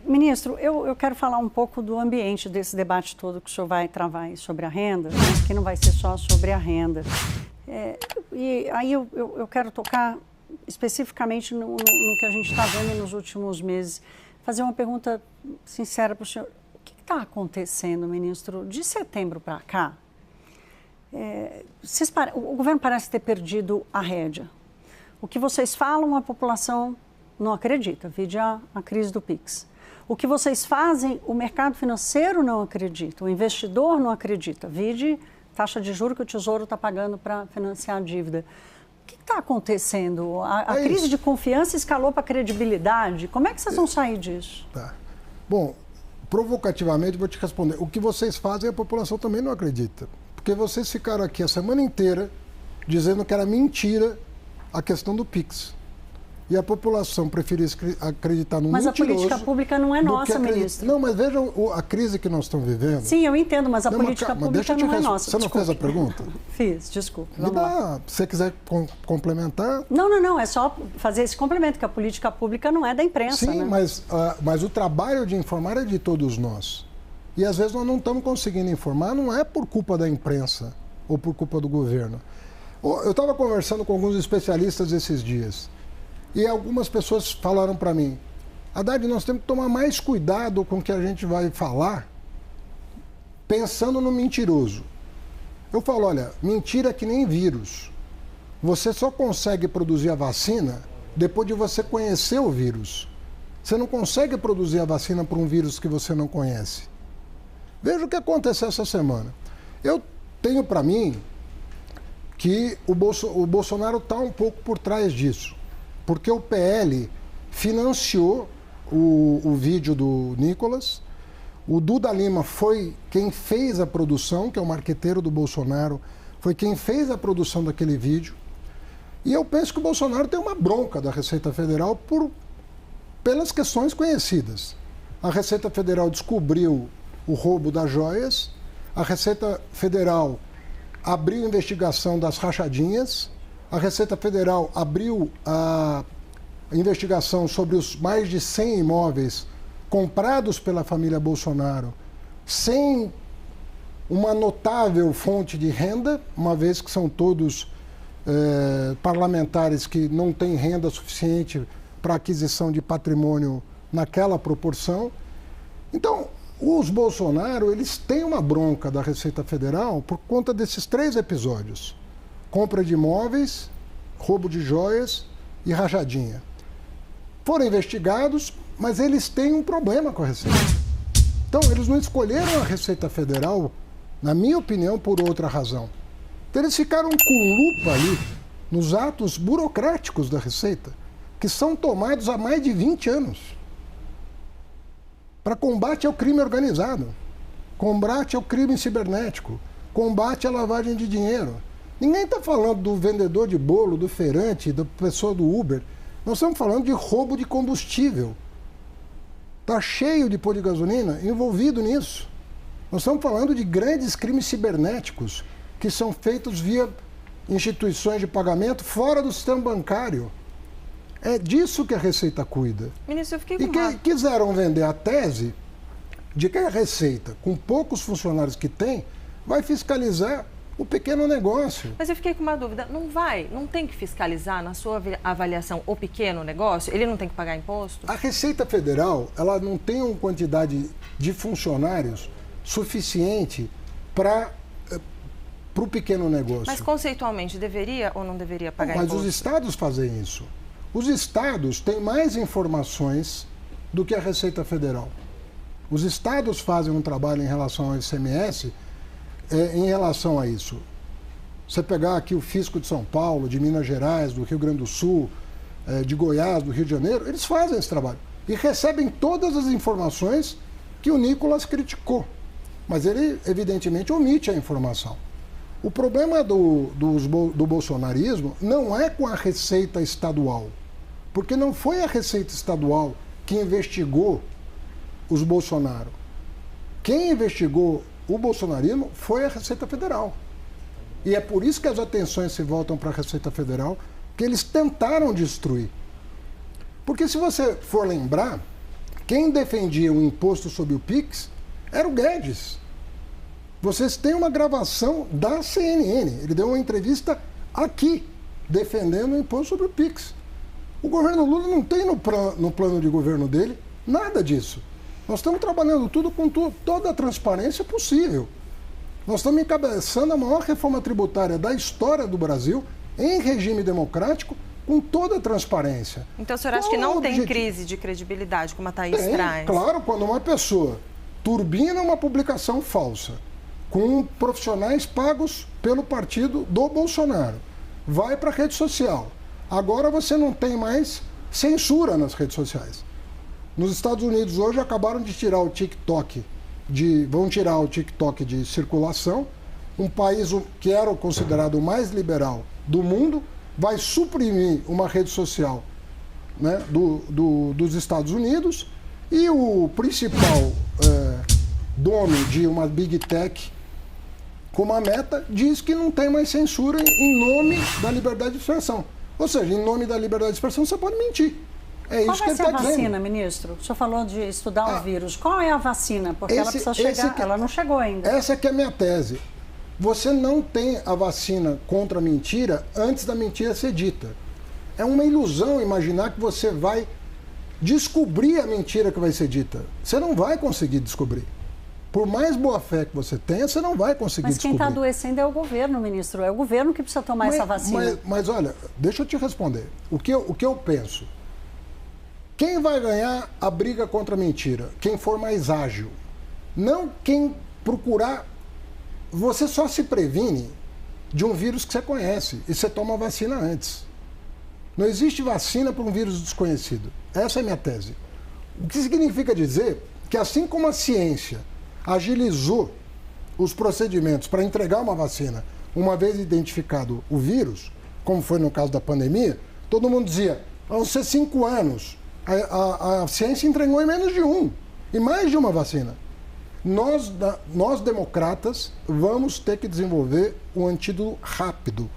Ministro, eu quero falar um pouco do ambiente desse debate todo que o senhor vai travar aí sobre a renda, que não vai ser só sobre a renda. E aí eu quero tocar especificamente no que a gente está vendo nos últimos meses. Fazer uma pergunta sincera para o senhor. O que está acontecendo, ministro, de setembro para cá? O governo parece ter perdido a rédea. O que vocês falam, a população não acredita, vide a crise do PIX. O que vocês fazem, o mercado financeiro não acredita, o investidor não acredita, vide taxa de juros que o Tesouro está pagando para financiar a dívida. O que está acontecendo? A crise de confiança escalou para a credibilidade. Como é que vocês vão sair disso? Tá. Bom, provocativamente vou te responder. O que vocês fazem, a população também não acredita. Porque vocês ficaram aqui a semana inteira dizendo que era mentira a questão do PIX. E a população preferiu acreditar no mentiroso. Mas a política pública não é nossa, ministro. Não, mas veja a crise que nós estamos vivendo. Sim, eu entendo, mas a política pública não é nossa. Você não fez a pergunta? Fiz, desculpe. Se você quiser complementar... Não, é só fazer esse complemento, que a política pública não é da imprensa. Sim, né? mas o trabalho de informar é de todos nós. E às vezes nós não estamos conseguindo informar, não é por culpa da imprensa ou por culpa do governo. Eu estava conversando com alguns especialistas esses dias. E algumas pessoas falaram para mim, Haddad, nós temos que tomar mais cuidado com o que a gente vai falar, pensando no mentiroso. Eu falo, olha, mentira é que nem vírus. Você só consegue produzir a vacina depois de você conhecer o vírus. Você não consegue produzir a vacina para um vírus que você não conhece. Veja o que aconteceu essa semana. Eu tenho para mim que o Bolsonaro está um pouco por trás disso. Porque o PL financiou o vídeo do Nicolas, o Duda Lima foi quem fez a produção, que é o marqueteiro do Bolsonaro, foi quem fez a produção daquele vídeo. E eu penso que o Bolsonaro tem uma bronca da Receita Federal pelas questões conhecidas. A Receita Federal descobriu o roubo das joias, a Receita Federal abriu investigação das rachadinhas, a Receita Federal abriu a investigação sobre os mais de 100 imóveis comprados pela família Bolsonaro sem uma notável fonte de renda, uma vez que são todos parlamentares que não têm renda suficiente para aquisição de patrimônio naquela proporção. Então, os Bolsonaro, eles têm uma bronca da Receita Federal por conta desses 3 episódios. Compra de imóveis, roubo de joias e rachadinha. Foram investigados, mas eles têm um problema com a Receita. Então, eles não escolheram a Receita Federal, na minha opinião, por outra razão. Então, eles ficaram com lupa ali nos atos burocráticos da Receita, que são tomados há mais de 20 anos. Para combate ao crime organizado, combate ao crime cibernético, combate à lavagem de dinheiro. Ninguém está falando do vendedor de bolo, do feirante, da pessoa do Uber. Nós estamos falando de roubo de combustível. Está cheio de posto de gasolina envolvido nisso. Nós estamos falando de grandes crimes cibernéticos que são feitos via instituições de pagamento fora do sistema bancário. É disso que a Receita cuida. Ministro, eu fiquei com quiseram vender a tese de que a Receita, com poucos funcionários que tem, vai fiscalizar o pequeno negócio. Mas eu fiquei com uma dúvida. Não tem que fiscalizar, na sua avaliação, o pequeno negócio? Ele não tem que pagar imposto? A Receita Federal, ela não tem uma quantidade de funcionários suficiente para o pequeno negócio. Mas conceitualmente, deveria ou não deveria pagar imposto? Mas os estados fazem isso. Os estados têm mais informações do que a Receita Federal. Os estados fazem um trabalho em relação ao ICMS, em relação a isso. Você pegar aqui o Fisco de São Paulo, de Minas Gerais, do Rio Grande do Sul, de Goiás, do Rio de Janeiro, eles fazem esse trabalho. E recebem todas as informações que o Nicolas criticou. Mas ele, evidentemente, omite a informação. O problema do bolsonarismo não é com a Receita Estadual. Porque não foi a Receita Estadual que investigou os Bolsonaro. Quem investigou o bolsonarismo foi a Receita Federal. E é por isso que as atenções se voltam para a Receita Federal, que eles tentaram destruir. Porque se você for lembrar, quem defendia o imposto sobre o PIX era o Guedes. Vocês têm uma gravação da CNN. Ele deu uma entrevista aqui, defendendo o imposto sobre o PIX. O governo Lula não tem no plano de governo dele nada disso. Nós estamos trabalhando tudo com toda a transparência possível. Nós estamos encabeçando a maior reforma tributária da história do Brasil, em regime democrático, com toda a transparência. Então, o senhor acha que não tem crise de credibilidade, como a Thaís traz? Claro, quando uma pessoa turbina uma publicação falsa, com profissionais pagos pelo partido do Bolsonaro, vai para a rede social. Agora você não tem mais censura nas redes sociais. Nos Estados Unidos hoje acabaram de tirar o TikTok, vão tirar o TikTok de circulação. Um país que era considerado o mais liberal do mundo vai suprimir uma rede social, né, dos Estados Unidos, e o principal dono de uma Big Tech, como a Meta, diz que não tem mais censura em nome da liberdade de expressão. Ou seja, em nome da liberdade de expressão você pode mentir. É isso que ele está dizendo. Qual vai ser a vacina, ministro? O senhor falou de estudar o vírus. Qual é a vacina? Porque ela precisa chegar, ela não chegou ainda. Essa que é a minha tese. Você não tem a vacina contra a mentira antes da mentira ser dita. É uma ilusão imaginar que você vai descobrir a mentira que vai ser dita. Você não vai conseguir descobrir. Por mais boa fé que você tenha, você não vai conseguir descobrir. Mas quem está adoecendo é o governo, ministro. É o governo que precisa tomar essa vacina. Mas olha, deixa eu te responder. O que eu penso? Quem vai ganhar a briga contra a mentira? Quem for mais ágil. Não quem procurar. Você só se previne de um vírus que você conhece e você toma a vacina antes. Não existe vacina para um vírus desconhecido. Essa é a minha tese. O que significa dizer que, assim como a ciência agilizou os procedimentos para entregar uma vacina, uma vez identificado o vírus, como foi no caso da pandemia, todo mundo dizia, vão ser 5 anos. A ciência entregou em menos de 1, e mais de uma vacina. Nós democratas, vamos ter que desenvolver um antídoto rápido.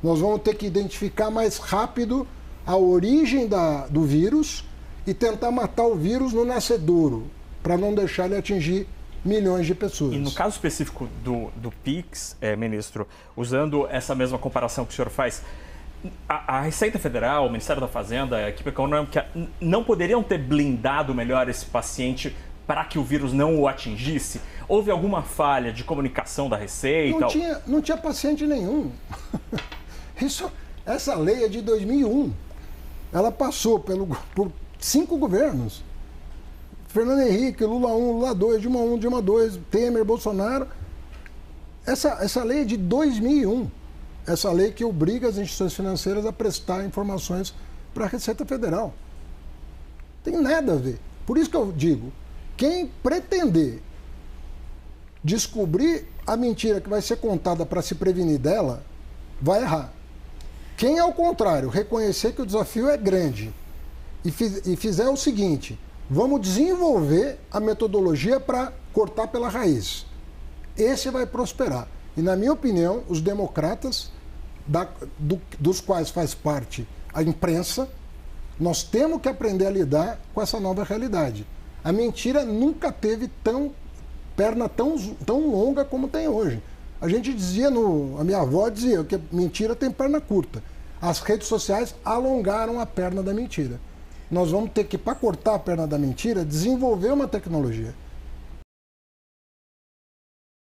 Nós vamos ter que identificar mais rápido a origem do vírus e tentar matar o vírus no nascedouro, para não deixar ele atingir milhões de pessoas. E no caso específico do PIX, ministro, usando essa mesma comparação que o senhor faz, a Receita Federal, o Ministério da Fazenda, a equipe econômica, não poderiam ter blindado melhor esse paciente para que o vírus não o atingisse? Houve alguma falha de comunicação da Receita? Não tinha paciente nenhum. Essa lei é de 2001. Ela passou por 5 governos. Fernando Henrique, Lula 1, Lula 2, Dilma 1, Dilma 2, Temer, Bolsonaro. Essa lei é de 2001. Essa lei que obriga as instituições financeiras a prestar informações para a Receita Federal. Tem nada a ver. Por isso que eu digo, quem pretender descobrir a mentira que vai ser contada para se prevenir dela, vai errar. Quem, ao contrário, reconhecer que o desafio é grande e fizer o seguinte, vamos desenvolver a metodologia para cortar pela raiz. Esse vai prosperar. E, na minha opinião, os democratas, dos quais faz parte a imprensa, nós temos que aprender a lidar com essa nova realidade. A mentira nunca teve perna tão longa como tem hoje. A gente dizia, a minha avó dizia que a mentira tem perna curta. As redes sociais alongaram a perna da mentira. Nós vamos ter que, para cortar a perna da mentira, desenvolver uma tecnologia.